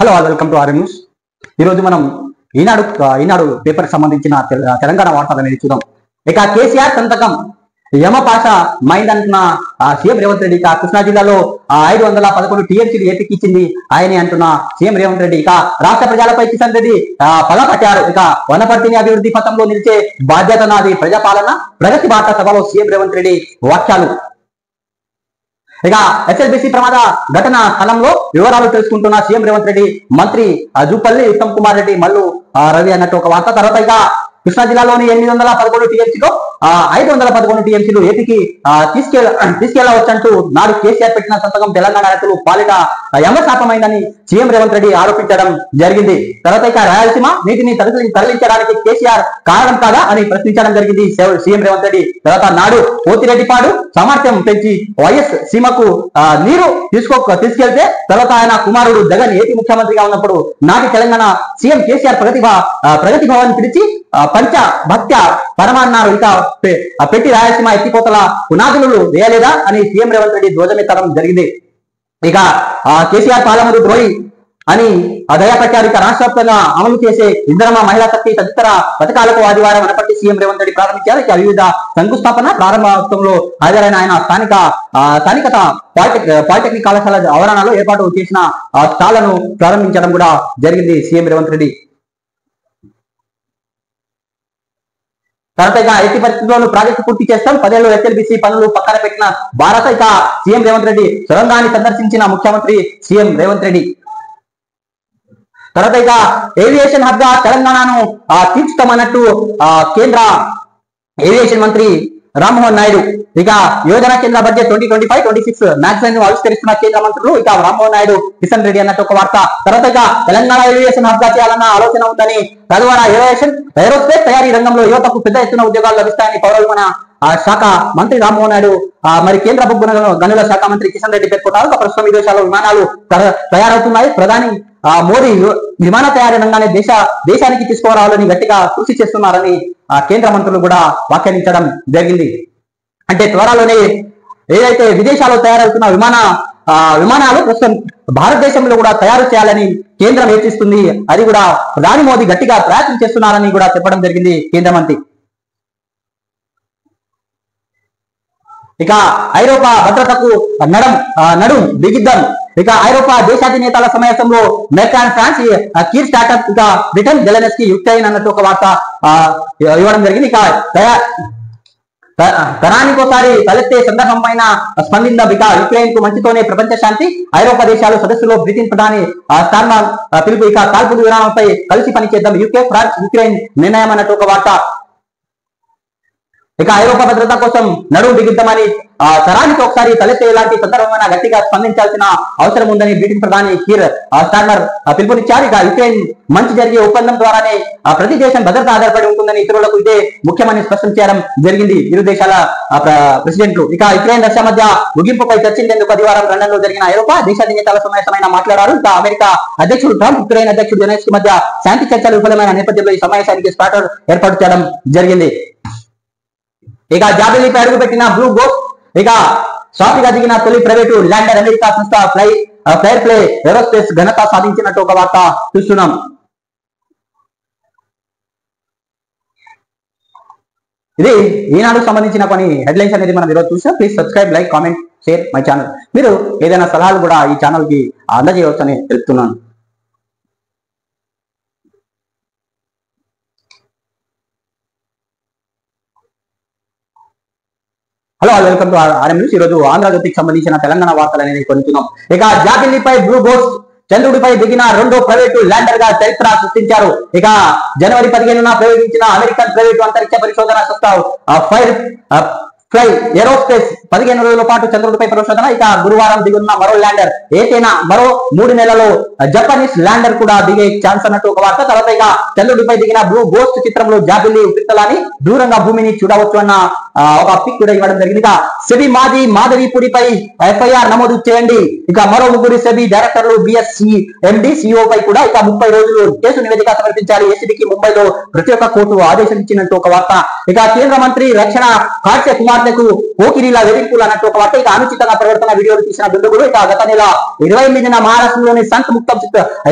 Hello welcome to RM news. ఈరోజు మనం ఈనాడు paper సంబంధించిన తెలంగాణ వార్తలు అనేది చూద్దాం. ఇక కేసీఆర్ సంతకం యమపాష మైండ్ అంటున్న సీఎం రేవంత్ రెడ్డి. ఇక కృష్ణా జిల్లాలో 511 టీఎంసీలు ఏపీకి ఇచ్చింది ఆయనే అంటున్న సీఎం రేవంత్ రెడ్డి. ఇక రాష్ట్ర ప్రజలపై కిషన్ రెడ్డి పగ పట్టారు. ఇక వనపర్తిని అభివృద్ధి పథంలో నిలిచే బాధ్యత నాది, ప్రజాపాలన ప్రగతి బాట సభలో సీఎం రేవంత్ రెడ్డి వ్యాఖ్యలు. ఇక ఎస్ఎల్బిసి ప్రమాద ఘటన స్థలంలో వివరాలు తెలుసుకుంటున్న సీఎం రేవంత్ రెడ్డి. మంత్రి జూపల్లి ఉత్తమ్ కుమార్ రెడ్డి మల్లు రవి అన్నట్టు ఒక వార్త. తర్వాత ఇక కృష్ణా జిల్లాలోని 811 టీఎంసీలో 511 టీఎంసీలు ఏపీకి తీసుకెళ్లవచ్చంటూ నాడు కేసీఆర్ పెట్టిన సంతకం తెలంగాణ రైతులు పాలిట యమశాపమైందని సీఎం రేవంత్ రెడ్డి ఆరోపించడం జరిగింది. తర్వాత ఇక రాయలసీమ నీటిని తరలించడానికి కేసీఆర్ కారణం కాదా అని ప్రశ్నించడం జరిగింది సీఎం రేవంత్ రెడ్డి. తర్వాత నాడు పోతిరెడ్డిపాడు సామర్థ్యం పెంచి వైఎస్ సీమకు నీరు తీసుకెళ్తే తర్వాత ఆయన కుమారుడు జగన్ ఏపీ ముఖ్యమంత్రిగా ఉన్నప్పుడు నాటి తెలంగాణ సీఎం కేసీఆర్ ప్రగతి భవన్ పిలిచి పంచ భక్త్య పరమాన్నారు. ఇక పెట్టి రాయలసీమ ఎత్తిపోతల పునాదులు వేయలేదా అని సీఎం రేవంత్ రెడ్డి ధ్వజమెత్తడం జరిగింది. ఇక కేసీఆర్ పాలమూరు ద్రోహి అని దయాపట్టారు. ఇక రాష్ట్ర వ్యాప్తంగా అమలు చేసే ఇంద్రమ మహిళా శక్తి తదితర పథకాలకు ఆదివారం వనపర్తి సీఎం రేవంత్ రెడ్డి ప్రారంభించారు. ఇక వివిధ శంకుస్థాపన ప్రారంభోత్సవంలో హాజరైన ఆయన స్థానికత పాలిటెక్నిక్ కళాశాల ఆవరణలో ఏర్పాటు చేసిన స్టాళ్లను ప్రారంభించడం కూడా జరిగింది సీఎం రేవంత్ రెడ్డి. తర్వాత ఇక ఎట్టి పరిస్థితుల్లోనూ ప్రాజెక్టు పూర్తి చేస్తాం, 10 ఏళ్ళు ఎస్ఎల్బిసి పనులు పక్కన పెట్టిన భారత. ఇక సీఎం రేవంత్ రెడ్డి సొరంగాన్ని సందర్శించిన ముఖ్యమంత్రి సీఎం రేవంత్ రెడ్డి. తర్వాత ఇక ఏవియేషన్ హబ్ గా తెలంగాణను తీర్చుతామన్నట్టు కేంద్ర ఏవియేషన్ మంత్రి రామ్మోహన్ నాయుడు. ఇక యోజన కేంద్ర బడ్జెట్ 2025-26 మ్యాగ్జిన్ ఆవిష్కరిస్తున్న కేంద్ర మంత్రులు ఇక రామ్మోహన్ నాయుడు, కిషన్ రెడ్డి అన్నట్టు ఒక వార్త. తర్వాత ఇక తెలంగాణ ఏవియేషన్ హబ్ గా చేయాలన్న ఆలోచన ఉందని, తద్వారా ఏరోస్పేస్ తయారీ రంగంలో యువతకు పెద్ద ఎత్తున ఉద్యోగాలు లభిస్తాయని పౌర విమాన శాఖ మంత్రి రామ్మోహన్ నాయుడు మరి కేంద్ర బొగ్గు గనుల శాఖ మంత్రి కిషన్ రెడ్డి పేర్కొన్నారు. ప్రస్తుతం విదేశాల్లో విమానాలు తయారవుతున్నాయి. ప్రధాని మోడీ విమాన తయారీ రంగాన్ని దేశానికి తీసుకురావాలని గట్టిగా కృషి చేస్తున్నారని కేంద్ర మంత్రులు కూడా వ్యాఖ్యానించడం జరిగింది. అంటే త్వరలోనే ఏదైతే విదేశాల్లో తయారవుతున్న విమానాలు ప్రస్తుతం భారతదేశంలో కూడా తయారు చేయాలని కేంద్రం యోచిస్తుంది. అది కూడా ప్రధాని మోదీ గట్టిగా ప్రయత్నం చేస్తున్నారని కూడా చెప్పడం జరిగింది కేంద్ర మంత్రి. ఇక ఐరోపా భద్రతకు నడుం బిగిద్దాం. ఇక ఐరోపా దేశాధినేతల సమావేశంలో మెర్కాన్, ఫ్రాన్స్, కీర్ స్టార్టప్, ఇక బ్రిటన్, జెలెన్స్కీ, యుక్రెయిన్ అన్నట్టు ఒక వార్త ఇవ్వడం జరిగింది. ఇక తరానికోసారి తలెత్తే సందర్భం పైన స్పందిందాం. ఇక యుక్రెయిన్ కు మంచితోనే ప్రపంచ శాంతి, ఐరోపా దేశాలు సదస్సులో బ్రిటన్ ప్రధాని స్టార్మర్ పిలుపు. ఇక కాల్పుల విరామంపై కలిసి పనిచేద్దాం, యూకే, ఫ్రాన్స్, యుక్రెయిన్ నిర్ణయం అన్నట్టు ఒక వార్త. ఇక ఐరోపా భద్రత కోసం నడుము బిగిద్దామని తరానికి ఒకసారి తలెత్తే ఇలాంటి సందర్భమైన గట్టిగా స్పందించాల్సిన అవసరం ఉందని బ్రిటన్ ప్రధాని కీర్ స్టార్మర్ పిలుపునిచ్చారు. ఇక యుక్రెయిన్ మంచి జరిగే ఒప్పందం ద్వారానే ప్రతి దేశం భద్రత ఆధారపడి ఉంటుందని ఇతరులకు ఇదే ముఖ్యమని స్పష్టం చేయడం జరిగింది ఇరు దేశాల ప్రెసిడెంట్లు. ఇక యుక్రెయిన్ రష్యా మధ్య ముగింపుపై చర్చించేందుకు ఆదివారం లండన్ లో జరిగిన ఐరోపా దేశాధినేతల సమావేశమైన మాట్లాడారు. ఇక అమెరికా అధ్యక్షుడు ట్రంప్, యుక్రెయిన్ అధ్యక్షుడు జెలెన్స్కీ మధ్య శాంతి చర్చలు విఫలమైన నేపథ్యంలో ఈ సమావేశానికి స్టార్టర్ ఏర్పాటు చేయడం జరిగింది. ఇక జాబిల్లీపై అడుగుపెట్టిన బ్లూ గోస్ట్. ఇక సాఫీగా దిగిన తొలి ప్రైవేటు ల్యాండర్ అమెరికా సంస్థ ఫైర్ ప్లే ఏరోస్పేస్ ఘనత సాధించినట్టు ఒక వార్త చూస్తున్నాం. ఇది ఈనాడు సంబంధించిన కొన్ని హెడ్లైన్స్ అనేది మనం ఈరోజు చూసాం. Please subscribe, like, comment, share my channel. మీరు ఏదైనా సలహాలు కూడా ఈ ఛానల్ కి అందజేయవచ్చని తెలుపుతున్నాను. Hello welcome to RM news. ఈరోజు ఆంధ్రజ్యోతికి సంబంధించిన తెలంగాణ వార్తలు అనేది కొంటున్నాం. ఇక జాబిల్లీపై బ్లూ గోస్ట్, చంద్రుడిపై దిగిన 2వ ప్రైవేటు ల్యాండర్ గా చరిత్ర సృష్టించారు. ఇక జనవరి 15న ప్రయోగించిన అమెరికన్ ప్రైవేటు అంతరిక్ష పరిశోధన సంస్థ ఫ్లై ఏరోస్పేస్ 15 రోజుల పాటు చంద్రుడిపై పరిశోధన. ఇక గురువారం దిగున్న మరో ల్యాండర్ ఏతేనా మరో 3 నెలల్లో జపనీస్ ల్యాండర్ కూడా దిగే ఛాన్స్ అన్నట్టు ఒక వార్త. తర్వాత ఇక చంద్రుడిపై దిగిన బ్లూ గోస్ట్ చిత్రంలో జాబిల్లి ఉపరితలాన్ని దూరంగా భూమిని చూడవచ్చు అన్న ఒక పిక్ కూడా ఇవ్వడం జరిగింది. ఇక సెబీ మాజీ మాధవీపురిపై ఎఫ్ఐఆర్ నమోదు చేయండి. ఇక మరో 3 సెబీ డైరెక్టర్లు, బిఎస్సి ఎండి, సిఇఓ పై కూడా ఇక 30 రోజులు కేసు నివేదిక సమర్పించాలి. ఏసీబీకి ముంబైలో ప్రతి ఒక్క కోర్టు ఆదేశించినట్టు ఒక వార్త. ఇక కేంద్ర మంత్రి రక్షణ ఖాడ్సే కుమార్తెకు పోకిరీలా బెదిరింపులు అన్నట్టు ఒక వార్త. ఇక అనుచితంగా ప్రవర్తన వీడియోలు తీసిన దుండగులు ఇక గత నెల 28న మహారాష్ట్రలోని సంత్ ముక్తం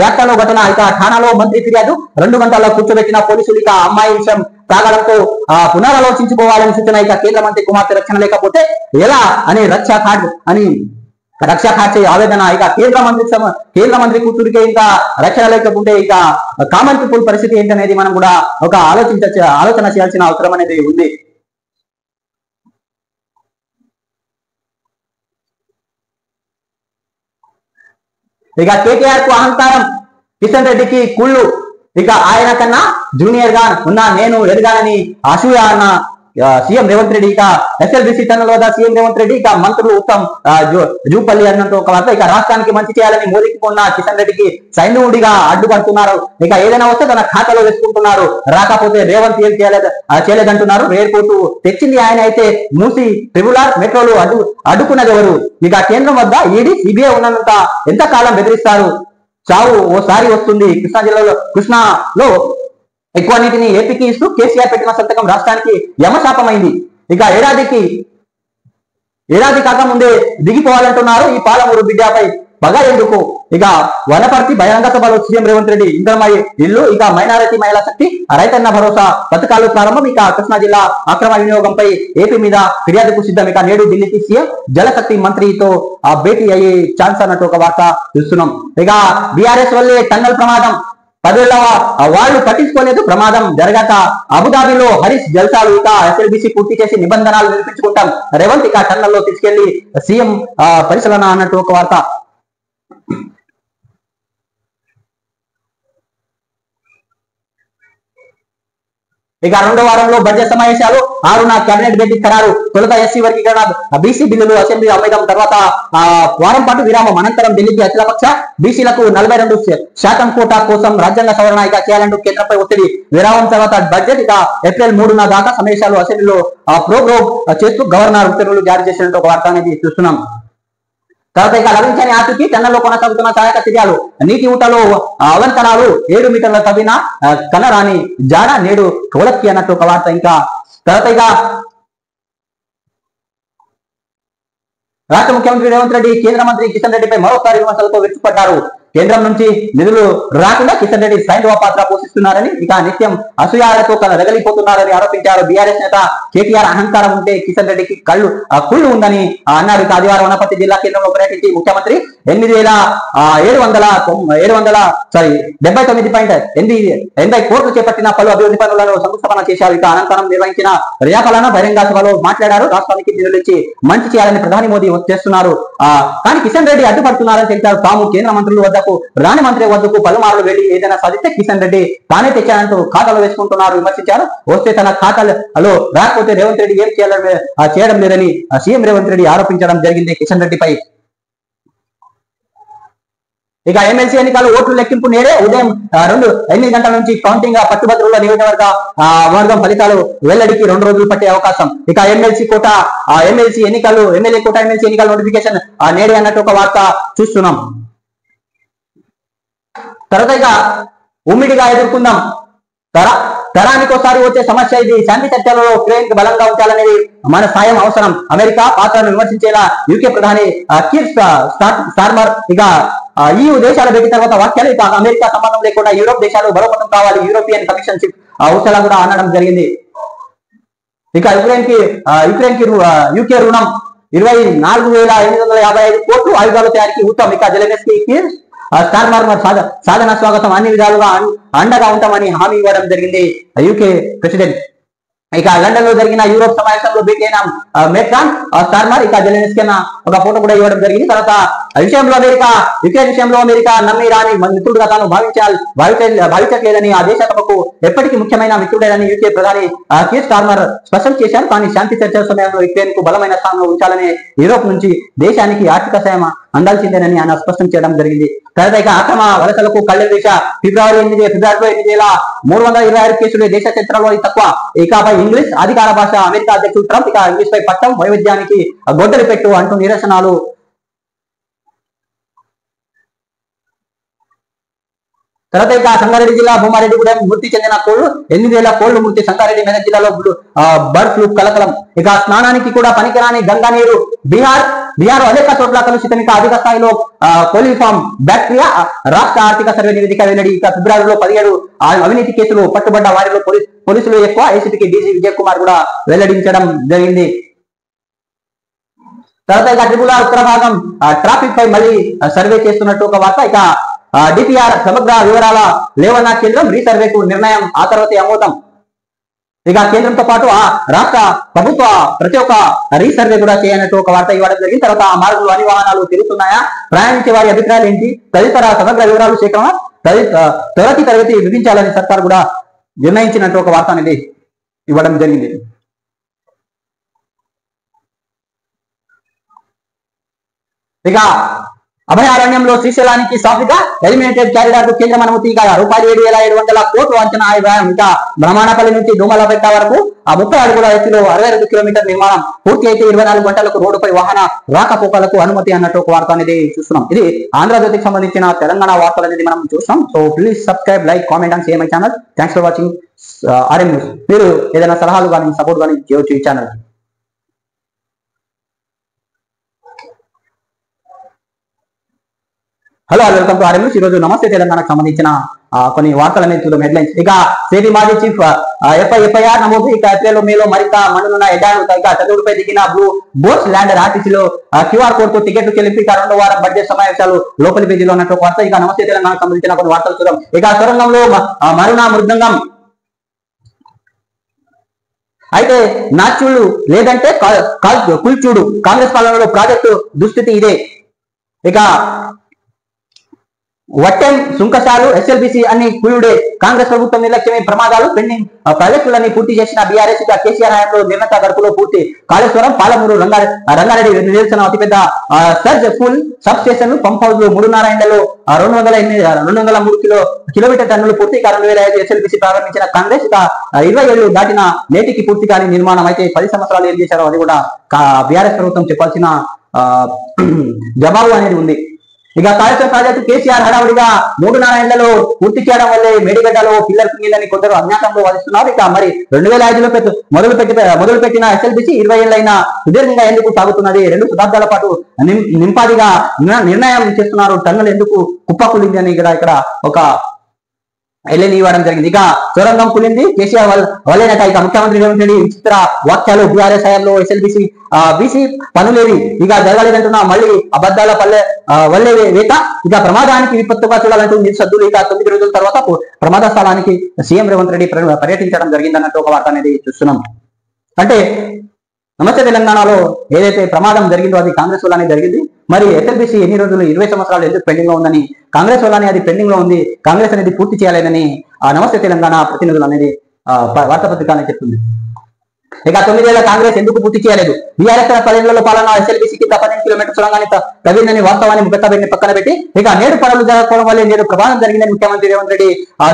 యాత్రలో ఘటన. ఇక ఠానాలో మంత్రి ఫిర్యాదు 2 గంటల్లో కూర్చోబెట్టిన పోలీసులు. ఇక అమ్మాయి విషయం తాగడంతో పునరాలోచించుకోవాలని సూచన. ఇక కేంద్ర మంత్రి కుమార్తె రక్షణ లేకపోతే ఎలా అని రక్షా ఖార్చే ఆవేదన. ఇక కేంద్ర మంత్రి కూతురికే ఇంకా రక్షణ లేకపోతే ఇక కామన్ పీపుల్ పరిస్థితి ఏంటనేది మనం కూడా ఒక ఆలోచన చేయాల్సిన అవసరం అనేది ఉంది. ఇక కేటీఆర్ కు అహంకారం, కిషన్ రెడ్డికి కుళ్ళు. ఇక ఆయన కన్నా జూనియర్ గా ఉన్నా నేను ఎదగాలని అసూయ అన్న సీఎం రేవంత్ రెడ్డి. ఇక ఎస్ఎల్బిసి టన్నల్ వద్ద సీఎం రేవంత్ రెడ్డి ఇక మంత్రులు ఉత్తమ్ జూపల్లి అన్నట్టు ఒక వార్త. ఇక రాష్ట్రానికి మంచి చేయాలని మోదీకి కొన్న కిషన్ రెడ్డికి సైన్యుడిగా అడ్డుపడుతున్నారు. ఇక ఏదైనా వస్తే తన ఖాతాలో వేసుకుంటున్నారు, రాకపోతే రేవంత్ ఏం చేయలేదంటున్నారు. ఎయిర్పోర్టు తెచ్చింది ఆయన అయితే మూసి ట్రిబులార్ మెట్రోలు అడ్డుకున్నది ఎవరు? ఇక కేంద్రం వద్ద ఈడీ సిబిఐ ఉన్నంత ఎంతకాలం బెదిరిస్తారు? చావు ఓసారి వస్తుంది. కృష్ణాలో ఎక్కువ నీటిని ఏపీకి ఇస్తూ కేసీఆర్ పెట్టిన సంతకం రాష్ట్రానికి యమశాపమైంది. ఇక ఏడాది కాక ముందే దిగిపోవాలంటున్నారు. ఈ పాలమూరు బిడ్డపై పగ ఎందుకు? ఇక వనపర్తి బహిరంగ సభలో సీఎం రేవంత్ రెడ్డి ఇంద్రమయ్య ఇల్లు, ఇక మైనారిటీ మహిళా శక్తి, రైతన్న భరోసా పథకాలు ప్రారంభం. ఇక కృష్ణా జిల్లా అక్రమ వినియోగంపై ఏపీ మీద ఫిర్యాదుకు సిద్ధం. ఇక నేడు ఢిల్లీకి సీఎం జలశక్తి మంత్రితో భేటీ అయ్యే ఛాన్స్ అన్నట్టు ఒక వార్త చూస్తున్నాం. ఇక బీఆర్ఎస్ వల్లే టన్నల్ ప్రమాదం, 10 ఏళ్ల వాళ్ళు పట్టించుకోలేదు, ప్రమాదం జరగాక అబుదాబిలో హరీష్ జల్సాలు. ఇక ఎస్ఎల్బిసి పూర్తి చేసి నిబంధనలు నిరూపించుకుంటాం రేవంత్. ఇక టన్నల్లో తీసుకెళ్లి సీఎం పరిశీలన అన్నట్టు ఒక వార్త. ఇక 2వ వారంలో బడ్జెట్ సమావేశాలు, 6న కేబినెట్ భేటీ ఖరారు. తొలుత ఎస్సీ వర్గీకరణ బీసీ బిల్లులు అసెంబ్లీ ఆమోదం, తర్వాత వారం పాటు విరామం. అనంతరం ఢిల్లీకి అఖిలపక్ష బీసీలకు 42% కోటా కోసం రాజ్యాంగ సవరణ ఇక చేయాలంటూ కేంద్రంపై ఒత్తిడి. విరామం తర్వాత బడ్జెట్. ఇక ఏప్రిల్ 3న దాకా సమావేశాలు అసెంబ్లీలో ప్రోగ్రామ్ చేస్తూ గవర్నర్ ఉత్తర్వులు జారీ చేసినట్టు ఒక వార్త అనేది చూస్తున్నాం. తర్వాత ఇక లభించని ఆచూకీ, టన్నల్లో కొనసాగుతున్న సహాయక చర్యలు, నీటి ఊటలో అవంతరాలు, 7 మీటర్ల తవ్విన కనరాని జాడ నేడు కోలక్కి అన్నట్టు ఒక వార్త. ఇంకా తర్వాత ఇక రాష్ట్ర ముఖ్యమంత్రి రేవంత్ రెడ్డి కేంద్ర మంత్రి కిషన్ రెడ్డిపై మరోసారి విమర్శలతో విరుచుపడ్డారు. కేంద్రం నుంచి నిధులు రాకుండా కిషన్ రెడ్డి సైంధవ పాత్ర పోషిస్తున్నారని, ఇక నిత్యం అసూయాలతో రగలిపోతున్నారని ఆరోపించారు. బీఆర్ఎస్ నేత కేటీఆర్ అహంకారం ఉంటే కిషన్ రెడ్డికి కుళ్ళు ఉందని అన్నారు. ఇక ఆదివారం వనపర్తి జిల్లా కేంద్రంలో పర్యటించి ముఖ్యమంత్రి 79.80 కోట్లు చేపట్టిన పలు అభివృద్ధి పనులను శంకుస్థాపన చేశారు. ఇక అనంతరం నిర్వహించిన ప్రజాపాలన బహిరంగ సభలో మాట్లాడారు. రాష్ట్రానికి నిధులు ఇచ్చి మంచి చేయాలని ప్రధాని మోదీ చేస్తున్నారు, కానీ కిషన్ రెడ్డి అడ్డుపడుతున్నారని తెలిపారు. తాము కేంద్ర మంత్రుల వద్దకు, రాని మంత్రి వద్దకు పలుమార్లు వెళ్లి ఏదైనా సాధిస్తే కిషన్ రెడ్డి తానే తెచ్చానంటూ ఖాతాలో వేసుకుంటున్నారు విమర్శించారు. వస్తే తన ఖాతాలో రాకపోతే రేవంత్ రెడ్డి ఏం చేయడం లేదని సీఎం రేవంత్ రెడ్డి ఆరోపించడం జరిగింది కిషన్ రెడ్డిపై. ఇక ఎమ్మెల్సీ ఎన్నికలు ఓట్లు లెక్కింపు నేడే ఉదయం 8 గంటల నుంచి కౌంటింగ్. పట్టుభద్రుల నియోజకవర్గం ఫలితాలు వెల్లడికి 2 రోజులు పట్టే అవకాశం. ఇక ఎమ్మెల్యే కోట ఎమ్మెల్సీ ఎన్నికలు నోటిఫికేషన్ నేడే అన్నట్టు ఒక వార్త చూస్తున్నాం. తర్వాత ఇక ఉమ్మిడిగా ఎదుర్కొందాం, తరానికోసారి వచ్చే సమస్య ఇది. శాంతి చర్చలలో ఉక్రెయిన్ కి బలంగా ఉంచాలనేది మన సాయం అవసరం. అమెరికా పాత్రను విమర్శించేలా యూకే ప్రధాని కీర్ స్టార్మర్. ఇక EU దేశాల భేటీ తర్వాత వాక్యాలు. ఇక అమెరికా సంబంధం లేకుండా యూరోప్ దేశాలు బలోపేతం కావాలి, యూరోపియన్ కమిషన్ అవసరాలు కూడా అనడం జరిగింది. ఇక యుక్రెయిన్ కి యూకే రుణం 24,855 కోట్లు, ఆయుధాల తయారీకి ఉత్తమ్. ఇక జెలెన్స్కీ స్టార్మర్ సాధన స్వాగతం, అన్ని విధాలుగా అండగా ఉంటామని హామీ ఇవ్వడం జరిగింది యూకే ప్రెసిడెంట్. ఇక లండన్ లో జరిగిన యూరోప్ సమావేశంలో భేటీ అయిన మెక్రాన్, స్టార్మర్, ఇక జెలెన్స్కీ ఒక ఫోటో కూడా ఇవ్వడం జరిగింది. తర్వాత యుక్రెయిన్ విషయంలో అమెరికా నమ్మి రాని మిత్రుడుగా తాను భావించట్లేదని, ఆ దేశ సభకు ఎప్పటికీ ముఖ్యమైన మిత్రుడేనని యూకే ప్రధాని కీర్ స్టార్మర్ స్పష్టం చేశారు. కానీ శాంతి చర్చల సమయంలో యుక్రెయిన్ కు బలమైన స్థానంలో ఉంచాలని, యూరోప్ నుంచి దేశానికి ఆర్థిక సాయం అందాల్సిందేనని ఆయన స్పష్టం చేయడం జరిగింది. తర్వాత ఇక అక్రమ వలసలకు కళ్ళెం దేశ ఫిబ్రవరిలో 8,326 కేసులు దేశ చరిత్రలో తక్కువ. ఇకపై ఇంగ్లీష్ అధికార భాష. అమెరికా అధ్యక్షుడు ట్రంప్ ఇక ఇంగ్లీష్ పై పట్టం, వైవిధ్యానికి గొడ్డలి పెట్టు అంటూ నిరసనలు. తర్వాత ఇక సంగారెడ్డి జిల్లా భూమారెడ్డిగూడెం మృతి చెందిన కోళ్లు 8,000 కోళ్లు మృతి. సంగారెడ్డి మెదక్ జిల్లాలో బర్డ్ ఫ్లూ కలకలం. ఇక స్నానానికి కూడా పనికిరాని గంగా నీరు బీహార్ అనేక చోట్ల కలుషితం. ఇక అధిక స్థాయిలో కోలిఫామ్ బ్యాక్టీరియా. రాష్ట్ర ఆర్థిక సర్వే నివేదిక వెల్లడి. ఇక ఫిబ్రవరిలో 17 అవినీతి కేసులు పట్టుబడ్డ వారిలో పోలీసులు ఎక్కువ. ఏసీపీకి డీజీ విజయ్ కుమార్ కూడా వెల్లడించడం జరిగింది. తర్వాత ఇక త్రిపుర ఉత్తర భాగం ట్రాఫిక్ పై మళ్ళీ సర్వే చేస్తున్నట్టు ఒక వార్త. ఇక డిపిఆర్ సమగ్ర వివరాల లేవన్నా కేంద్రం రీసర్వేకు నిర్ణయం ఆ తర్వాత ఆమోదం. ఇక కేంద్రంతో పాటు ఆ రాష్ట్ర ప్రభుత్వ ప్రతి ఒక్క రీసర్వే కూడా చేయనట్టు ఒక వార్త ఇవ్వడం జరిగింది. తర్వాత ఆ మార్గంలో అన్ని వాహనాలు తిరుగుతున్నాయా, ప్రయాణించే వారి అభిప్రాయాలు ఏంటి, తదితర సమగ్ర వివరాలు సేకరణ తరగతి విధించాలని సర్కార్ కూడా నిర్ణయించినట్టు ఒక వార్త అనేది ఇవ్వడం జరిగింది. ఇక అభయారణ్యంలో శ్రీశైలానికి సాఫీగా ఎలిమినేటెడ్ క్యారిడార్ కు కేంద్రం అనుమతి. ఇక ₹7,700 కోట్లు అంచనా వ్యయం. ఇక బ్రహ్మానపల్లి నుంచి దోమలపేట వరకు 30 అడుగుల ఎత్తులో 62 కిలోమీటర్ నిర్మాణం పూర్తి అయితే 24 గంటలకు రోడ్డుపై వాహన రాకపోకలకు అనుమతి అన్నట్టు ఒక వార్త అనేది చూస్తున్నాం. ఇది ఆంధ్రజ్యోతికి సంబంధించిన తెలంగాణ వార్తలు అనేది మనం చూస్తాం. So please subscribe, like, comment and share my channel. Thanks for watching RM news. మీరు ఏదైనా సలహాలు కానీ సపోర్ట్ కానీ చేయవచ్చు ఈ channel. Hello, welcome to RM news. ఈ రోజు నమస్తే తెలంగాణకు సంబంధించిన కొన్ని వార్తలు అనేది చూద్దాం. హెడ్లైన్స్. ఇక సేబీ మాజీ చీఫ్ FIR నమోదు. ఇక ఏప్రిల్ మేలో మరింత మనున్న ఎడ్డాను. ఇక చదువుపై దిగిన బ్లూ బోట్స్ ల్యాండర్ ఆర్టీసీలో QR కోడ్ తో టికెట్లు చెల్లింపు. ఇక 2వ వారం బడ్జెట్ సమావేశాలు లోపలి పేజీలో ఉన్నట్టు వార్త. ఇక నమస్తే తెలంగాణకు సంబంధించిన కొన్ని వార్తలు చూద్దాం. ఇక సొరంగంలో మరుణ మృదంగం అయితే నాచుడు లేదంటే కూల్చూడు. కాంగ్రెస్ పాలనలో ప్రాజెక్టు దుస్థితి ఇదే. ఇక వట్టెం సుంకసాలు SLBC అన్ని కూలుడే. కాంగ్రెస్ ప్రభుత్వం నిర్లక్ష్యమే ప్రమాదాలు. పెండింగ్ ప్రాజెక్టులన్నీ పూర్తి చేసిన బీఆర్ఎస్. ఇక కేసీఆర్ హయాంలో నిర్ణత గడుపులో పూర్తి. కాళేశ్వరం, పాలమూరు, రంగారెడ్డి నిలిచిన అతిపెద్ద సర్జ్ ఫుల్ సబ్ స్టేషన్లు, పంప్ హౌస్లు 3.5 ఏళ్లలో 203 కిలోమీటర్ టన్నులు పూర్తి. ఇక 2005 SLBC ప్రారంభించిన కాంగ్రెస్. ఇక 20 ఏళ్లు దాటిన నేటికి పూర్తి కాని నిర్మాణం. అయితే 10 సంవత్సరాలు ఏం చేశారో అది కూడా బీఆర్ఎస్ ప్రభుత్వం చెప్పాల్సిన జవాబు అనేది ఉంది. ఇక కాళేశ్వరం ప్రాజెక్టు కేసీఆర్ హడావుడిగా 3.5 ఏళ్లలో పూర్తి చేయడం వల్లే మేడిగడ్డలో పిల్లర్ కుంగిందని కొందరు అజ్ఞాతంలో వాదిస్తున్నారు. ఇక మరి 2005లో మొదలుపెట్టిన SLBC 20 ఏళ్లైనా సుదీర్ఘంగా ఎందుకు సాగుతున్నది? 2 శతాబ్దాల పాటు నింపాదిగా నిర్ణయం చేస్తున్నారు. టన్నులు ఎందుకు కుప్పకూలింది అని ఇక్కడ ఒక ఎల్ఎని ఇవ్వడం జరిగింది. ఇక సొరంగం కూలింది కేసీఆర్ వల్లేనట. ఇక ముఖ్యమంత్రి రేవంత్ రెడ్డి విచిత్ర వాక్యాలు. బీఆర్ఎస్ హయాంలో SLBC BC పనులేవి ఇక జరగలేదంటున్నా మళ్ళీ అబద్ధాల వల్లే వేత. ఇక ప్రమాదానికి విపత్తుగా చూడాలంటూ నిస్సద్దులు. ఇక 9 రోజుల తర్వాత ప్రమాద స్థలానికి సీఎం రేవంత్ రెడ్డి పర్యటించడం జరిగిందన్నట్టు ఒక వార్త అనేది చూస్తున్నాం. అంటే నమస్తే తెలంగాణలో ఏదైతే ప్రమాదం జరిగిందో అది కాంగ్రెస్ వల్లనే జరిగింది. మరి SLBC ఎన్ని రోజులు 20 సంవత్సరాలు ఎందుకు పెండింగ్ లో ఉందని, కాంగ్రెస్ వల్లనే అది పెండింగ్ లో ఉంది, కాంగ్రెస్ అనేది పూర్తి చేయాలేదని నమస్తే తెలంగాణ ప్రతినిధులు అనేది వార్తాపత్రిక అనేది చెప్తుంది. ఇక 9 ఏళ్ల కాంగ్రెస్ ఎందుకు పూర్తి చేయలేదు? బీఆర్ఎస్ 10 ఏళ్లలో పాలన SLBC కింద 15 కిలోమీటర్ సొరంగాన్ని తవ్విందని వాస్తవాన్ని ముఖతబెట్టిన పక్కన పెట్టి ఇక నేడు పనులు జరగకపోవడం వల్లే నేడు ప్రమాదం జరిగిందని ముఖ్యమంత్రి రేవంత్ రెడ్డి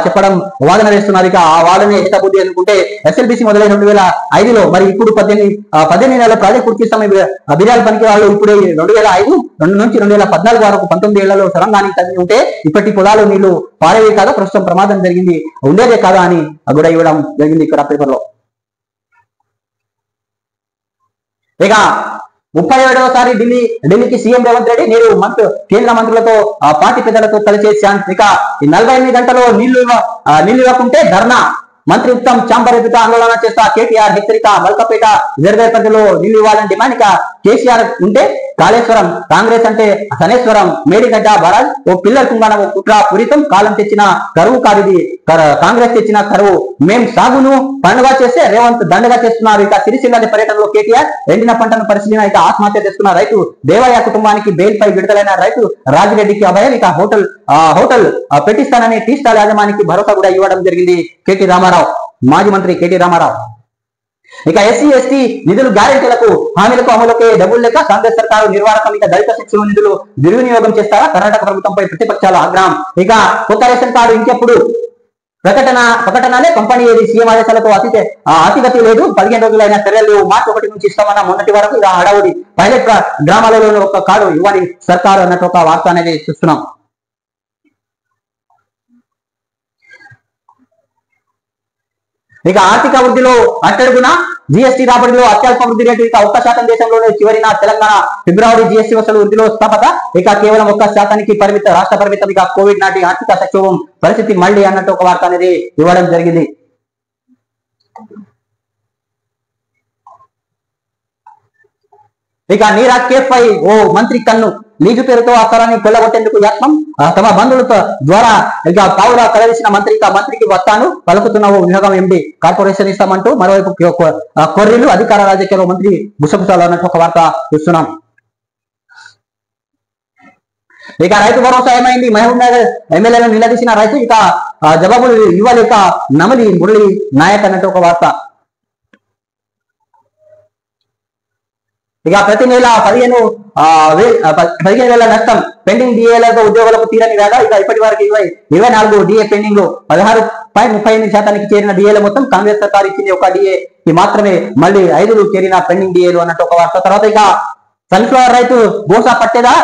చెప్పడం వాదన వేస్తున్నారు. ఇక ఆ వాదన హితబుద్ధి అనుకుంటే SLBC మొదలై 2005లో మరి ఇప్పుడు 18 ఏళ్ల ప్రాజెక్ట్ పూర్తి సమయం బిర్యానీ పనికి వాళ్ళు ఇప్పుడు 2005 నుంచి 2014 వరకు 19 ఏళ్లలో సొరంగాన్ని తవ్వి ఉంటే ఇప్పటి పొలాలు నీళ్లు పారేవి కాదా, ప్రస్తుతం ప్రమాదం జరిగింది ఉండేదే కాదా అని కూడా ఇవ్వడం జరిగింది ఇక్కడ పేపర్లో. ఇక 37వసారి ఢిల్లీకి సీఎం రేవంత్ రెడ్డి నేడు కేంద్ర మంత్రులతో పార్టీ పెద్దలతో కలిసే ఛాన్స్. ఇక 48 గంటల్లో నీళ్లు ఇవ్వకుంటే ధర్నా. మంత్రి ఉత్తమ్ చాంబర్ ఎదుట ఆందోళన చేస్తా కేటీఆర్ హెచ్చరిక. మల్కపేట రిజర్వేపల్లిలో నీళ్లు ఇవ్వాలని డిమాండ్. ఇక కేసీఆర్ ఉంటే కాళేశ్వరం, కాంగ్రెస్ అంటే శనేశ్వరం, మేడిగడ్డ బరాజ్ ఓ పిల్లర్ కుంగన ఓ కుట్ర పూరితం. కాలం తెచ్చిన కరువు కాదిది, కాంగ్రెస్ తెచ్చిన కరువు. మేం సాగును పండుగ చేస్తే రేవంత్ దండగా చేస్తున్నారు. ఇక సిరిసిల్ల పర్యటనలో కేటీఆర్ ఎండిన పంటను పరిశీలన. ఇక ఆత్మహత్య చేస్తున్న రైతు దేవయ్య కుటుంబానికి బెయిల్ పై విడుదలైన రైతు రాజిరెడ్డికి అభయం. ఇక హోటల్ పెట్టిస్తానని టీ స్టాల్ యాజమానికి భరోసా కూడా ఇవ్వడం జరిగింది కేటీ రామారావు, మాజీ మంత్రి కేటీ రామారావు. ఇక SC ST నిధులు గ్యారెంటీలకు హామీలకు అమలుకే డబ్బులు లేక కాంగ్రెస్ సర్కారు నిర్వాహకం. ఇక దళిత శిక్షణ నిధులు దుర్వినియోగం చేస్తారా? కర్ణాటక ప్రభుత్వంపై ప్రతిపక్షాల ఆగ్రహం. ఇక కొత్త రేషన్ కార్డు ఇంకెప్పుడు ప్రకటనలే కంపెనీ ఏది? సీఎం ఆదేశాలతో అతిగతి లేదు. 15 రోజులైన చర్యలు మార్చి 1 నుంచి ఇస్తామన్న మొన్నటి వరకు ఇలా హడావుడి. పైలట్ గ్రామాలలో ఒక కార్డు ఇవ్వాలి సర్కారు అన్నట్టు ఒక వార్త అనేది చూస్తున్నాం. ఇక ఆర్థిక వృద్ధిలో అట్టడుగున జిఎస్టీ రాబడిలో అత్యల్ప వృద్ధి రేటు ఇక 1% దేశంలోనే చివరిన తెలంగాణ ఫిబ్రవరి జిఎస్టీ వసూలు వృద్ధిలో స్థాపత ఇక కేవలం 1% పరిమిత రాష్ట్ర పరిమితం ఇక కోవిడ్ నాటి ఆర్థిక సంక్షోభం పరిస్థితి మళ్ళీ అన్నట్టు ఒక వార్త అనేది ఇవ్వడం జరిగింది. ఇక నీరజ్ కేఫ్ పై ఓ మంత్రి కన్ను లీజు పేరుతో ఆ స్థలాన్ని కొల్లగొట్టేందుకు యత్నం తమ బంధువులతో ద్వారా ఇక పావులా కలవేసిన మంత్రికి వస్తాను పలుకుతున్న ఓ విభాగం ఎండి కార్పొరేషన్ ఇస్తామంటూ మరోవైపు కొర్రీలు అధికార రాజకీయాల్లో మంత్రి గుసగుసాలు అన్నట్టు ఒక వార్త చూస్తున్నాం. ఇక రైతు భరోసా ఏమైంది? మహబూబ్ నగర్ ఎమ్మెల్యేలను నిలదీసిన రైతు ఇక జవాబులు ఇవ్వలేక నమలి మురళి నాయక్ అన్నట్టు ఒక వార్త. ఇక ప్రతి నెల 15,000 నష్టం పెండింగ్ డిఏలతో ఉద్యోగులకు తీరని వేళ ఇక ఇప్పటి వరకు 24 డిఏ పెండింగ్ లో 16.38% చేరిన డిఏల మొత్తం కాంగ్రెస్ సర్కార్ ఇచ్చింది ఒక డిఏ మాత్రమే మళ్ళీ 5 చేరిన పెండింగ్ డిఏలు అన్నట్టు ఒక వార్త. తర్వాత ఇక సన్ఫ్లవర్ రైతు గోసా పట్టదా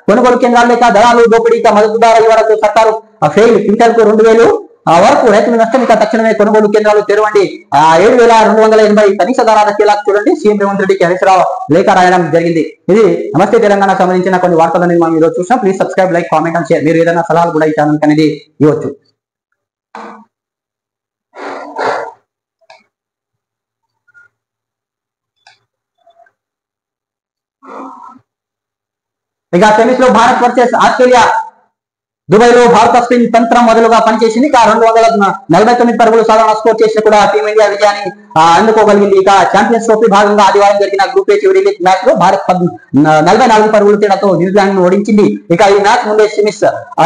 కొనుగోలు కేంద్రాలు లేక దళాలు దోపిడీ ఇక మద్దతుదారు ఇవ్వడంతో సర్కారు ఫెయిల్ క్వింటల్ కు 2,000 వరకు రైతుల నష్టం ఇక తక్షణమే కొనుగోలు కేంద్రాలు తెరవండి 7,280 కనీస ధర దక్కేలాగా చూడండి సీఎం రేవంత్ రెడ్డికి హరీష్ రావు లేఖ రాయడం జరిగింది. ఇది నమస్తే తెలంగాణ సంబంధించిన కొన్ని వార్తలని మనం ఈరోజు చూసాం. Please subscribe, like, comment and share. మీరు ఏదైనా సలహాలు కూడా ఈ ఛానల్ అనేది ఇవ్వచ్చు. ఇక సెమీస్ లో భారత్ వర్సెస్ ఆస్ట్రేలియా దుబాయ్ లో భారత స్పిన్ తంత్రం మొదలుగా పనిచేసింది. ఇక 249 పరుగులు సాధారణ స్కోర్ చేసిన కూడా టీమిండియా విజయాన్ని అందుకోగలిగింది. ఇక ఛాంపియన్స్ ట్రోఫీ భాగంగా ఆదివారం జరిగిన గ్రూప్ ఏ చివరి మ్యాచ్ లో భారత్ 44 పరుగుల తేడాతో న్యూజిలాండ్ ను ఓడించింది. ఇక ఈ మ్యాచ్ ముందే సెమీస్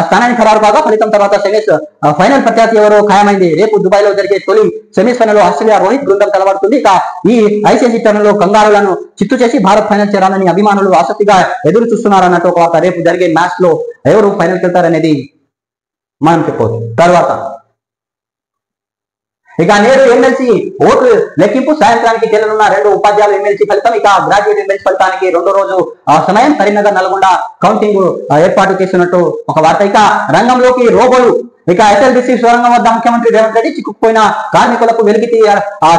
స్థానానికి ఖరారు కాగా ఫలితం తర్వాత సెమీస్ ఫైనల్ ప్రత్యర్థి ఎవరో ఖాయమైంది. రేపు దుబాయ్ లో జరిగే తొలి సెమీస్ ఫైనల్ లో ఆస్ట్రేలియా రోహిత్ బృందం తలబడుతుంది. ఇక ఈ ఐసీసీ టర్న్ లో కంగారులను చిత్తు చేసి భారత్ ఫైనల్ చేరాలని అభిమానులు ఆసక్తిగా ఎదురు చూస్తున్నారన్నట్టు ఒక వార్త. రేపు జరిగే మ్యాచ్ లో ఎవరు ఫైనల్ వెళ్తారనేది మనం చెప్పవచ్చు. తర్వాత ఇక నేడు ఎమ్మెల్సీ ఓట్లు లెక్కింపు సాయంత్రానికి తేలనున్న 2 ఉపాధ్యాయుల ఎమ్మెల్సీ ఫలితం ఇక గ్రాడ్యుయేట్ ఎమ్మెల్సీ ఫలితానికి 2వ రోజు సమయం కరీంనగర్ నల్గొండ కౌంటింగ్ ఏర్పాటు చేస్తున్నట్టు ఒక వార్త. ఇక రంగంలోకి రోబోలు ఇక ఎస్ఎల్బిసి సొరంగం వద్ద ముఖ్యమంత్రి రేవంత్ రెడ్డి చిక్కుకుపోయిన కార్మికులకు వెలికి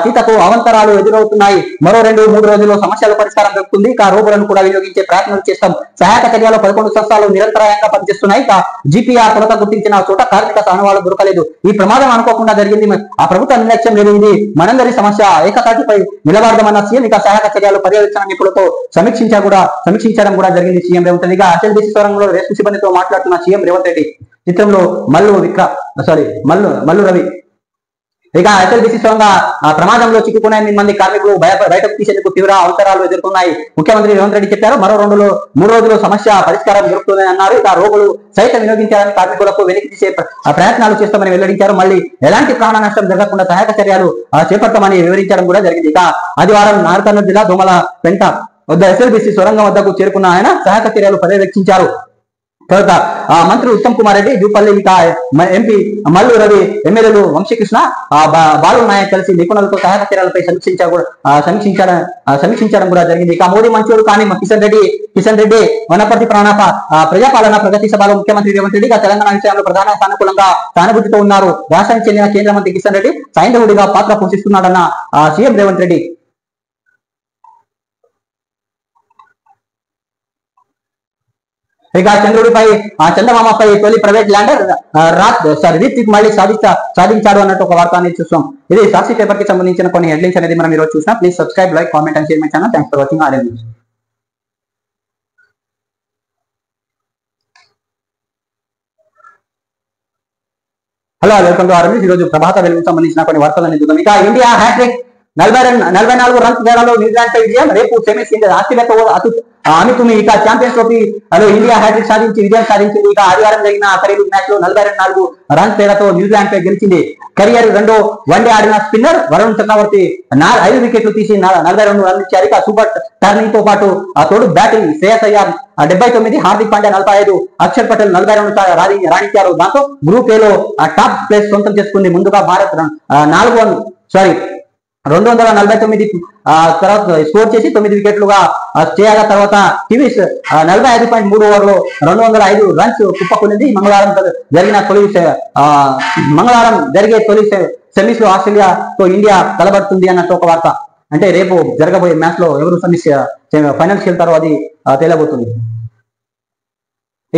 తీతకు అవంతరాలు ఎదురవుతున్నాయి. మరో 2-3 రోజుల్లో సమస్యల పరిష్కారం దొరుకుతుంది. ఇక రోబోలను కూడా వినియోగించే ప్రయత్నం చేస్తాం. సహాయక చర్యలో 11 సంస్థలు నిరంతరాయంగా పనిచేస్తున్నాయి. ఇక జిపిఆర్ కొలత గుర్తించిన చోట కార్మిక సహనవాళ్ళు దొరకలేదు. ఈ ప్రమాదం అనుకోకుండా జరిగింది. ఆ ప్రభుత్వ నిర్లక్ష్యం లేదు. ఇది మనందరి సమస్య. ఏకతాటిపై నిలబడదామన్న సీఎం ఇక సహాయక చర్యలు పర్యవేక్షణ నిపుణులతో సమీక్షించడం కూడా జరిగింది సీఎం రేవంత్ రెడ్డి. ఇక ఎస్ఎల్బిసి సొరంగంలో రేసు సిబ్బందితో మాట్లాడుతున్న సీఎం రేవంత్ రెడ్డి చిత్రంలో మల్లు రవి. ఇక ఎస్ఎల్బిసి సొరంగ ప్రమాదంలో చిక్కుకున్న 8 మంది కార్మికులు బయటకు తీసేందుకు తీవ్ర అవసరాలు ఎదుర్కొన్నాయి. ముఖ్యమంత్రి రేవంత్ రెడ్డి చెప్పారు. మరో 3 రోజుల్లో సమస్య పరిష్కారం దొరుకుతుందని అన్నారు. ఇక రోగులు సైతం వినియోగించాలని కార్మికులకు వెలికి తీసే ప్రయత్నాలు చేస్తామని వెల్లడించారు. మళ్ళీ ఎలాంటి ప్రాణ నష్టం జరగకుండా సహాయక చర్యలు చేపడతామని వివరించడం కూడా జరిగింది. ఇక ఆదివారం నాగర్కర్నూలు జిల్లా దోమల పెంట వద్ద ఎస్ఎల్బిసి సొరంగం వద్దకు చేరుకున్న ఆయన సహాయక చర్యలు పర్యవేక్షించారు. తర్వాత మంత్రి ఉత్తమ్ కుమార్ రెడ్డి, జూపల్లి ఇక ఎంపీ మల్లు రవి, ఎమ్మెల్యేలు వంశీకృష్ణ, బాలు నాయక్ కలిసి నిపుణులతో సహాయక చర్యలపై సమీక్షించడం కూడా జరిగింది. ఇక మోడీ మంచోడు కానీ కిషన్ రెడ్డి వనపర్తి ప్రజాపాలన ప్రగతి సభలో ముఖ్యమంత్రి రేవంత్ రెడ్డి తెలంగాణ విషయంలో ప్రధాన సానుకూలంగా సానుభూతితో ఉన్నారు. రాష్ట్రానికి చెందిన కేంద్ర మంత్రి కిషన్ రెడ్డి సైంధవుడిగా పాత్ర పోషిస్తున్నాడన్న సీఎం రేవంత్ రెడ్డి. ఇక చంద్రమామపై తొలి ప్రైవేట్ ల్యాండర్ రితిక్ మళ్ళీ సాధించాడు అన్నట్టు ఒక వార్త అనేది చూస్తాం. ఇది సాక్షి పేపర్ కి సంబంధించిన కొన్ని హెడ్లైన్స్ అనేది మనం ఈరోజు చూసినా. Please subscribe, like, comment and share my channel. Thanks for watching RN news. Hello, welcome to RN news. ఈరోజు ప్రభాత వెలుగుకు సంబంధించిన కొన్ని వార్తలను చూద్దాం. ఇక ఇండియా హ్యాట్రిక్ 44 రన్స్ తేడాలో న్యూజిలాండ్ పై విజయం. రేపు సెమీస్ ఆస్ట్రేలియాతో ఆమెతుమి. ఇక ఛాంపియన్స్ ట్రోఫీ ఇండియా హ్యాట్రిక్ సాధించి విజయం సాధించింది. ఇక ఆదివారం జరిగిన ఖరీదు మ్యాచ్ లో 44 రన్స్ తేడాతో న్యూజిలాండ్ పై గెలిచింది. కెరియర్ 2వ వన్డే ఆడిన స్పిన్నర్ వరుణ్ చక్రవర్తి 5 వికెట్లు తీసి 42 రన్లు ఇచ్చారు. ఇక సూపర్ టర్నింగ్ తో పాటు తోడు బ్యాటింగ్ శ్రేయస్ అయ్యార్ 79, హార్దిక్ పాండ్యా 45, అక్షర్ పటేల్ 42 రాణించారు. దాంతో గ్రూప్ ఏ లో టాప్ ప్లేస్ సొంతం చేసుకుంది. ముందుగా భారత్ 249 తర్వాత స్కోర్ చేసి 9 వికెట్లుగా చేయగా తర్వాత కివీస్ 45.3 ఓవర్లో 205 రన్స్ కుప్పకొనింది. మంగళవారం జరిగే తొలి సెమీస్ లో ఆస్ట్రేలియాతో ఇండియా తలబడుతుంది అన్నట్టు ఒక వార్త. అంటే రేపు జరగబోయే మ్యాచ్ లో ఎవరు సెమీస్ ఫైనల్స్ వెళ్తారో అది తేలబోతుంది.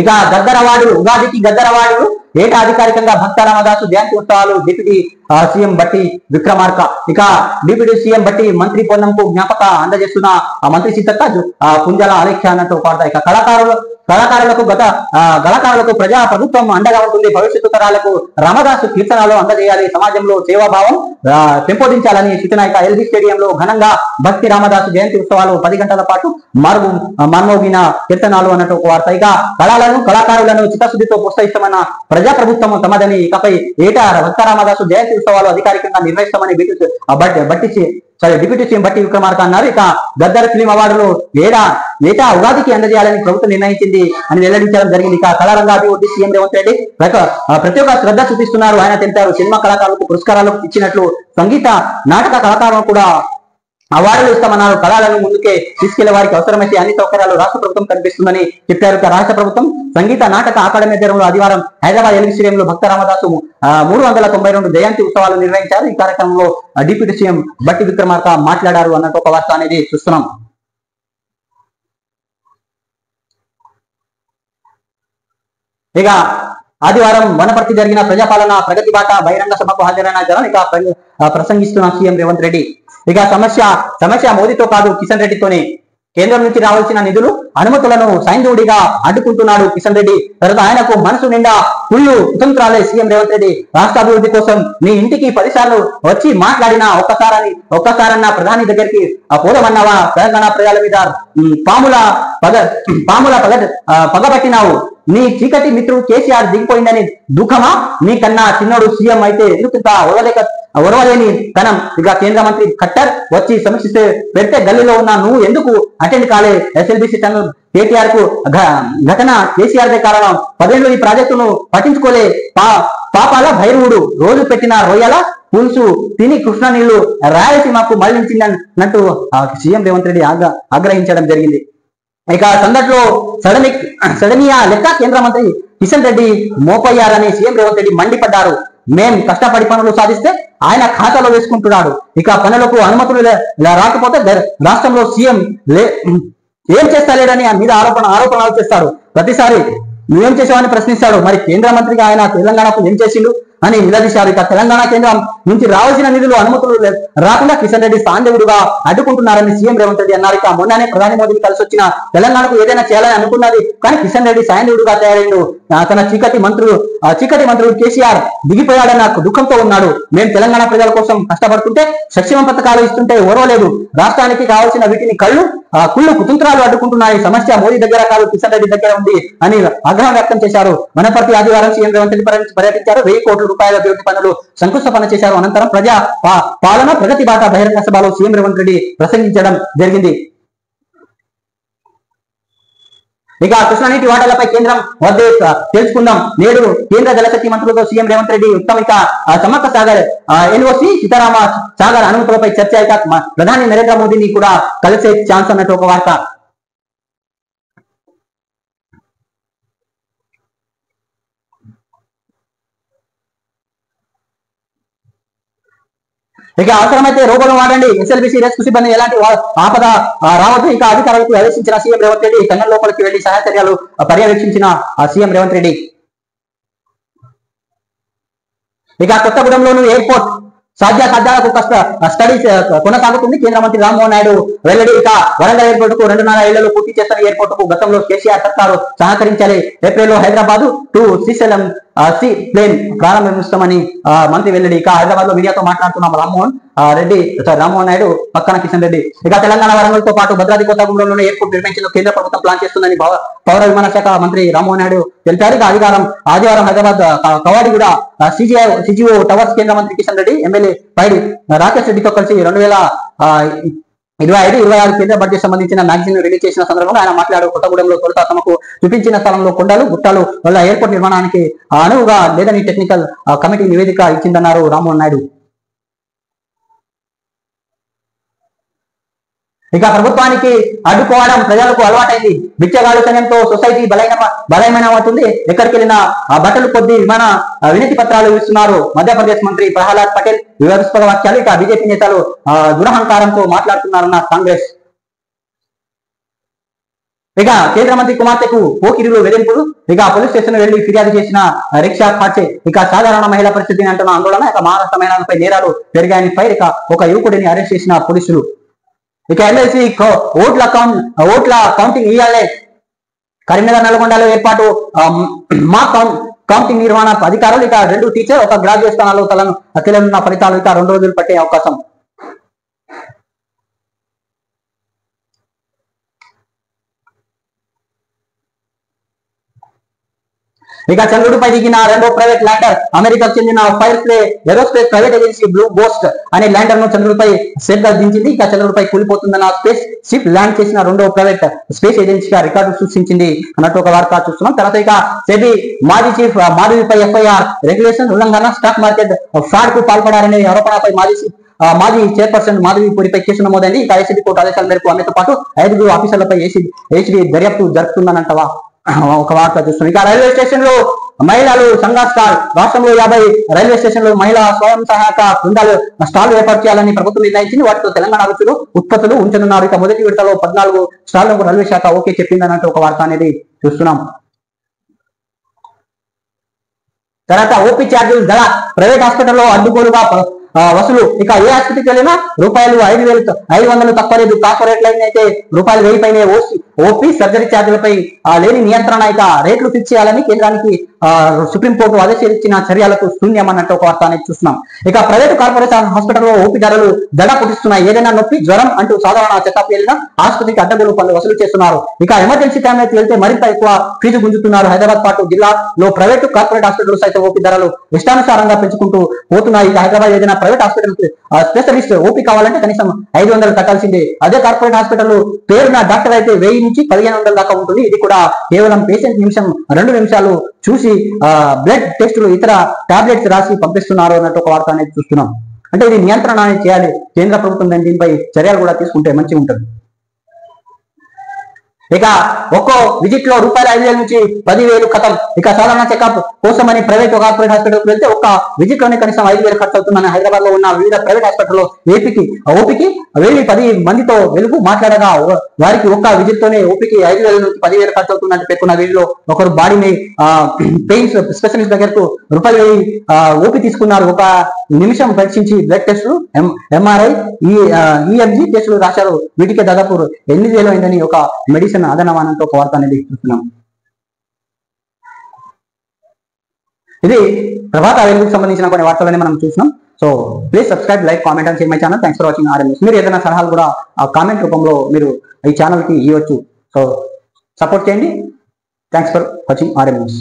ఇక గద్దర్ అవార్డులు, ఉగాదికి గద్దర్ అవార్డులు ఏటా అధికారికంగా భక్త రామదాసు జయంతి ఉత్సవాలు. డిప్యూటీ సీఎం బట్టి విక్రమార్క. ఇక డిప్యూటీ సీఎం బట్టి మంత్రి పొన్నంకు జ్ఞాపక అందజేస్తున్న మంత్రి సీతక్క పుంజల అలేఖ్య అన్నట్టు వార్త. ఇక కళాకారులకు ప్రజా ప్రభుత్వం అండగా ఉంటుంది. భవిష్యత్తు తరాలకు రామదాసు కీర్తనలు అందజేయాలి. సమాజంలో సేవాభావం పెంపొందించాలని సూచనాయక ఎల్బీ స్టేడియంలో ఘనంగా భక్తి రామదాసు జయంతి ఉత్సవాలు 10 గంటల పాటు మర్మోగిన కీర్తనాలు అన్నట్టు ఒక వార్త. ఇక కళాకారులను చిత్తశుద్ధితో ప్రోత్సహిస్తామన్న ప్రజా ప్రభుత్వం తమదని. ఇకపై ఏటా భక్త రామదాసు జయంతి ఉత్సవాలు అధికారికంగా నిర్వహిస్తామని డిప్యూటీ సీఎం బట్టి విక్రమార్క అన్నారు. ఇక గద్దర్ ఫిలిం అవార్డులు ఏటా ఉగాదికి అందజేయాలని ప్రభుత్వం నిర్ణయించింది అని వెల్లడించడం జరిగింది. ఇక కళారంగ అభివృద్ధి సీఎం రేవంత్ రెడ్డి ప్రతి ఒక్క శ్రద్ధ చూపిస్తున్నారు ఆయన తెలిపారు. సినిమా కళాకారులకు పురస్కారాలు ఇచ్చినట్లు సంగీత నాటక కళాకారులకు కూడా అవార్డులు ఇస్తామన్నారు. కళలను ముందుకే తీసుకెళ్లే వారికి అవసరమైతే అన్ని సౌకర్యాలు రాష్ట్ర ప్రభుత్వం కల్పిస్తుందని చెప్పారు. రాష్ట్ర ప్రభుత్వం సంగీత నాటక అకాడమీ ఆధ్వర్యంలో ఆదివారం హైదరాబాద్ ఎల్బీ స్టేడియంలో భక్త రామదాసు 392 జయంతి ఉత్సవాలు నిర్వహించారు. ఈ కార్యక్రమంలో డిప్యూటీ సీఎం బట్టి విక్రమార్క మాట్లాడారు అన్నట్టు ఒక వార్త అనేది చూస్తున్నాం. ఇక ఆదివారం వనపర్తి జరిగిన ప్రజాపాలన ప్రగతి బాట బహిరంగ సభకు హాజరైన జనం ఇక ప్రసంగిస్తున్న సీఎం రేవంత్ రెడ్డి. ఇక సమస్య మోదీతో కాదు కిషన్ రెడ్డితోనే. కేంద్రం నుంచి రావాల్సిన నిధులు అనుమతులను సైంధవుడిగా అడ్డుకుంటున్నాడు కిషన్ రెడ్డి. తర్వాత ఆయనకు మనసు నిండా కుళ్ళు కుతంత్రాలే. సీఎం రేవంత్ రెడ్డి రాష్ట్ర అభివృద్ధి కోసం నీ ఇంటికి 10 సార్లు వచ్చి మాట్లాడినా ఒక్కసారన్నా ప్రధాని దగ్గరికి పోదమన్నావా? తెలంగాణ ప్రజల మీద పాముల పగబట్టినావు. నీ చీకటి మిత్రుడు కేసీఆర్ దిగిపోయిందని దుఃఖమా? నీకన్నా చిన్నోడు సీఎం అయితే ఎందుకంత ఒరవలేని తనం. ఇక కేంద్ర మంత్రి ఖట్టర్ వచ్చి సమీక్షిస్తే పెడితే గల్లీలో ఉన్న నువ్వు ఎందుకు అటెండ్ కాలే? ఎస్ఎల్బిసి ఛానల్ కేటీఆర్ కు ఘటన కేసీఆర్ దే కారణం. 10 ఏళ్ళు ఈ ప్రాజెక్టును పట్టించుకోలే. పాపాల భైరవుడు రోజు పెట్టిన రొయ్యల పులుసు తిని కృష్ణ నీళ్లు రాయలసీమకు మళ్లించిందన్నట్టు సీఎం రేవంత్ రెడ్డి ఆగ్రహించడం జరిగింది. ఇక సందట్లో సడనియా లెక్క కేంద్ర మంత్రి కిషన్ రెడ్డి మోపయ్యారని సీఎం రేవంత్ రెడ్డి మండిపడ్డారు. మేం కష్టపడి పనులు సాధిస్తే ఆయన ఖాతాలో వేసుకుంటున్నాడు. ఇక పనులకు అనుమతులు రాకపోతే రాష్ట్రంలో సీఎం ఏం చేస్తలేడని మీద ఆరోపణలు చేస్తాడు. ప్రతిసారి నువ్వేం చేసావని ప్రశ్నిస్తాడు. మరి కేంద్ర మంత్రిగా ఆయన తెలంగాణకు ఏం చేసిండు అని నిలదీశారు. ఇక తెలంగాణ కేంద్రం నుంచి రావాల్సిన నిధులు అనుమతులు రాకుండా కిషన్ రెడ్డి సాందేవుడుగా అడ్డుకుంటున్నారని సీఎం రేవంత్ రెడ్డి అన్నారు. ఇక మొన్ననే ప్రధాని మోదీని కలిసి వచ్చిన తెలంగాణకు ఏదైనా చేయాలని అనుకున్నది కానీ కిషన్ రెడ్డి సాందేవుడుగా తయారైండు. తన చీకటి మంత్రుడు కేసీఆర్ దిగిపోయాడన్న దుఃఖంతో ఉన్నాడు. మేము తెలంగాణ ప్రజల కోసం కష్టపడుతుంటే సంక్షేమ పథకాలు ఇస్తుంటే ఓర్వలేదు. రాష్ట్రానికి కావాల్సిన వీటిని కుళ్ళు కుతంత్రాలు అడ్డుకుంటున్నాయి. సమస్య మోదీ దగ్గర కాదు కిషన్ రెడ్డి దగ్గర ఉంది అని ఆగ్రహం వ్యక్తం చేశారు. వనపర్తి ఆదివారం సీఎం రేవంత్ రెడ్డి పర్యటించారు. 1000 కోట్ల రూపాయల అభివృద్ధి పనులు శంకుస్థాపన చేశారు. అనంతరం పాలన ప్రగతి బాట బహిరంగ సభలో సీఎం రేవంత్ రెడ్డి ప్రసంగించడం జరిగింది. ఇక కృష్ణానీటి వాటాలపై కేంద్రం వద్దే తెలుసుకుందాం. నేడు కేంద్ర జలశక్తి మంత్రులతో సీఎం రేవంత్ రెడ్డి ఉత్తమిక సమ్మక్క సాగర్ ఎన్ఓసి సీతారామ సాగర్ అనుమతులపై చర్చ. ఇక ప్రధాని నరేంద్ర మోదీని కూడా కలిసే ఛాన్స్ అన్నట్టు ఒక వార్త. ఇక అవసరమైతే రోబోలు వాడండి. ఎస్ఎల్బిసి రెస్క్యూ సిబ్బంది ఎలాంటి ఆపద రావద్దు. ఇక అధికారులకు ఆదేశించిన సీఎం రేవంత్ రెడ్డి టన్నెల్ లోపలికి వెళ్లి సహాయ చర్యలు పర్యవేక్షించిన సీఎం రేవంత్ రెడ్డి. ఇక కొత్తగూడెంలోని ఎయిర్పోర్ట్ సాధ్యాలకు స్టడీస్ కొనసాగుతుంది. కేంద్ర మంత్రి రామ్మోహన్ నాయుడు వెల్లడి. ఇక వరంగల్ ఎయిర్పోర్ట్ కు 2.5 ఏళ్లలో పూర్తి చేస్తున్న ఎయిర్పోర్ట్ కు గతంలో కేసీఆర్ సర్కారు సహకరించాలి. ఏప్రిల్లో Hyderabad to Srisailam sea plane ప్రారంభిస్తామని మంత్రి వెల్లడి. ఇక హైదరాబాద్ లో మీడియాతో మాట్లాడుతున్న రామ్మోహన్ నాయుడు పక్కన కిషన్ రెడ్డి. ఇక తెలంగాణ వరంగల్ తో పాటు భద్రాద్రి కొత్తగూడెంలోనే ఎయిర్పోర్ట్ నిర్మించేందుకు కేంద్ర ప్రభుత్వం ప్లాన్ చేస్తుందని పౌర విమాన శాఖ మంత్రి రామ్మోహన్ నాయుడు తెలిపారు. ఇక ఆదివారం హైదరాబాద్ కవాడిగూడ సిజిఓ టవర్స్ కేంద్ర మంత్రి కిషన్ రెడ్డి ఎమ్మెల్యే పైడి రాకేష్ రెడ్డితో కలిసి 2025-26 కేంద్ర బడ్జెట్ సంబంధించిన మ్యాగజైన్ రిలీజ్ చేసిన సందర్భంగా ఆయన మాట్లాడు. కొత్తగూడెంలో తొలుత తమకు చూపించిన స్థలంలో కొండలు గుట్టలు వల్ల ఎయిర్పోర్ట్ నిర్మాణానికి అనువుగా లేదని టెక్నికల్ కమిటీ నివేదిక ఇచ్చిందన్నారు రామ్మోహన్ నాయుడు. ఇక ప్రభుత్వానికి అడ్డుకోవడం ప్రజలకు అలవాటైంది. బిచ్చగాళ్ళతనంతో సొసైటీ బలహీనమవుతుంది. ఎక్కడికి వెళ్ళినా బట్టలు కొద్ది వినతి పత్రాలు ఇస్తున్నారు. మధ్యప్రదేశ్ మంత్రి ప్రహ్లాద్ పటేల్ వివాదాస్పద వాక్యాలు. ఇక బీజేపీ నేతలు దురహంకారంతో మాట్లాడుతున్నారన్న కాంగ్రెస్. ఇక కేంద్ర మంత్రి కుమార్తెకు పోకిరిలో వెదింపులు. ఇక పోలీస్ స్టేషన్ వెళ్లి ఫిర్యాదు చేసిన రిక్షా ఖాచే. ఇక సాధారణ మహిళా పరిస్థితిని అంటున్న ఆందోళన. ఇక మహారాష్ట్ర మహిళలపై నేరాలు పెరిగాయని ఫైర్. ఇక ఒక యువకుడిని అరెస్ట్ చేసిన పోలీసులు. ఇక ఎమ్మెల్సీ ఓట్ల కౌంటింగ్ ఇయ్యాలే. కరీంనగర్ నల్గొండలో ఏర్పాటు మా కౌంటింగ్ నిర్వహణ అధికారులు. ఇక 2 టీచర్ 1 గ్రాడ్యుయేట్ స్థానాల్లో తెలంగాణ ఫలితాలు. ఇక 2 రోజులు పట్టే అవకాశం. ఇక చంద్రుడిపై దిగిన 2వ ప్రైవేట్ ల్యాండర్. అమెరికాకు చెందిన Firefly aerospace private agency blue ghost అనే ల్యాండర్ ను చంద్రుడిపై సేఫ్ గా దించింది. ఇక చంద్రుడిపై కూలిపోతుందన్న స్పేస్ షిప్ ల్యాండ్ చేసిన 2వ ప్రైవేట్ స్పేస్ ఏజెన్సీగా రికార్డు సృష్టించింది అన్నట్టు ఒక వార్త చూస్తున్నాం. తర్వాత ఇక సెబీ మాజీ చీఫ్ మాధవిపై ఎఫ్ఐఆర్. రెగ్యులేషన్ ఉల్లంఘన, స్టాక్ మార్కెట్ ఫ్రాడ్ కు పాల్పడారనే ఆరోపణపై మాజీ చైర్పర్సన్ మాధవిపూరిపై కేసు నమోదైంది. ఇక ఏసీబీ కోర్టు ఆదేశాల మేరకు ఆమెతో పాటు 5 ఆఫీసర్లపై ఏసీబీ దర్యాప్తు జరుపుతుందనంటవా ఒక వార్త చూస్తున్నాం. ఇక రైల్వే స్టేషన్ లో మహిళలు సంఘ స్టాల్. రాష్ట్రంలో 50 రైల్వే స్టేషన్లు మహిళా స్వయం సహాయక బృందాలు స్టాల్ ఏర్పాటు చేయాలని ప్రభుత్వం నిర్ణయించింది. వాటితో తెలంగాణ రుచులు ఉత్పత్తులు ఉంచనున్నారు. ఇక మొదటి విడతలో 14 స్టాళ్లకు రైల్వే శాఖ ఓకే చెప్పిందన్నట్టు ఒక వార్త అనేది చూస్తున్నాం. తర్వాత ఓపీ ఛార్జీలు ధర. ప్రైవేట్ హాస్పిటల్లో అడ్డుగోలుగా వసూలు. ఇక ఏ ఆసుపత్రికి వెళ్ళినా ₹5,500 తక్కువ లేదు. కార్పొరేట్ లైన్ అయితే ₹1,000 పైనే ఓపీ సర్జరీ ఛార్జీలపై లేని నియంత్రణ. ఇక రేట్లు ఫిక్స్ చేయాలని కేంద్రానికి సుప్రీంకోర్టు ఆదేశించిన చర్యలకు శూన్యమన్నట్టు ఒక వార్త అనేది చూస్తున్నాం. ఇక ప్రైవేటు కార్పొరేషన్ హాస్పిటల్లో ఓపీ ధరలు దడ పుట్టిస్తున్నాయి. ఏదైనా నొప్పి, జ్వరం అంటూ సాధారణ చెకప్ వెళ్ళినా ఆసుపత్రికి అడ్డగోలు పనులు వసూలు చేస్తున్నారు. ఇక ఎమర్జెన్సీ టైంలోకి వెళ్తే మరింత ఎక్కువ ఫీజు గుంజుతున్నారు. హైదరాబాద్ పాటు జిల్లాలో ప్రైవేటు కార్పొరేట్ హాస్పిటల్ సైతం ఓపీ ధరలు ఇష్టానుసారంగా పెంచుకుంటూ పోతున్నాయి. ఇక హైదరాబాద్ ఏదైనా ప్రైవేట్ హాస్పిటల్ స్పెషలిస్ట్ ఓపీ కావాలంటే కనీసం 500 కట్టాల్సిందే. అదే కార్పొరేట్ హాస్పిటల్ పేరున డాక్టర్ అయితే 1000 నుంచి 1500 దాకా ఉంటుంది. ఇది కూడా కేవలం పేషెంట్ 2 నిమిషాలు చూసి బ్లడ్ టెస్టులు, ఇతర టాబ్లెట్స్ రాసి పంపిస్తున్నారు అన్నట్టు ఒక వార్త అనేది చూస్తున్నాం. అంటే ఇది నియంత్రణ అనేది చేయాలి. కేంద్ర ప్రభుత్వం దీనిపై చర్యలు కూడా తీసుకుంటే మంచిగా ఉంటుంది. ఇక ఒక్కో విజిట్ లో ₹5,000 నుంచి 10,000 ఖతం. ఇక సాధారణ చెకప్ కోసమని ప్రైవేట్ కార్పొరేట్ హాస్పిటల్కి వెళ్తే ఒక్క విజిట్ లోనే కనీసం 5,000 ఖర్చు అవుతుందని హైదరాబాద్ లో ఉన్న వివిధ ప్రైవేట్ హాస్పిటల్లో ఓపీకి 10 మందితో వెలుగు మాట్లాడగా వారికి ఒక్క విజిట్ తోనే ఓపీకి 5,000 నుంచి 10,000 ఖర్చు అవుతుందని పేర్కొన్న వీరిలో ఒకరు బాడీని పెయిన్స్ స్పెషలిస్ట్ దగ్గరకు ₹1,000 ఓపీ తీసుకున్నారు. 1 నిమిషం పరీక్షించి బ్లడ్ టెస్టులు, ఎంఆర్ఐ, ఈఎంజీ టెస్టులు రాశారు. వీటికి దాదాపు 8,000 అయిందని ఒక మెడిసిన్ అదనమానంతో ఒక వార్త అనేది చూస్తున్నాం. ఇది ప్రభాత వెలుగుకు సంబంధించిన కొన్ని వార్తలని మనం చూసినాం. So please subscribe, like, comment and share my channel. Thanks for watching RMS. మీరు ఏదైనా సలహాలు కూడా ఆ కామెంట్ రూపంలో మీరు ఈ ఛానల్ కి ఇవ్వచ్చు. సో సపోర్ట్ చేయండి. Thanks for watching RMS.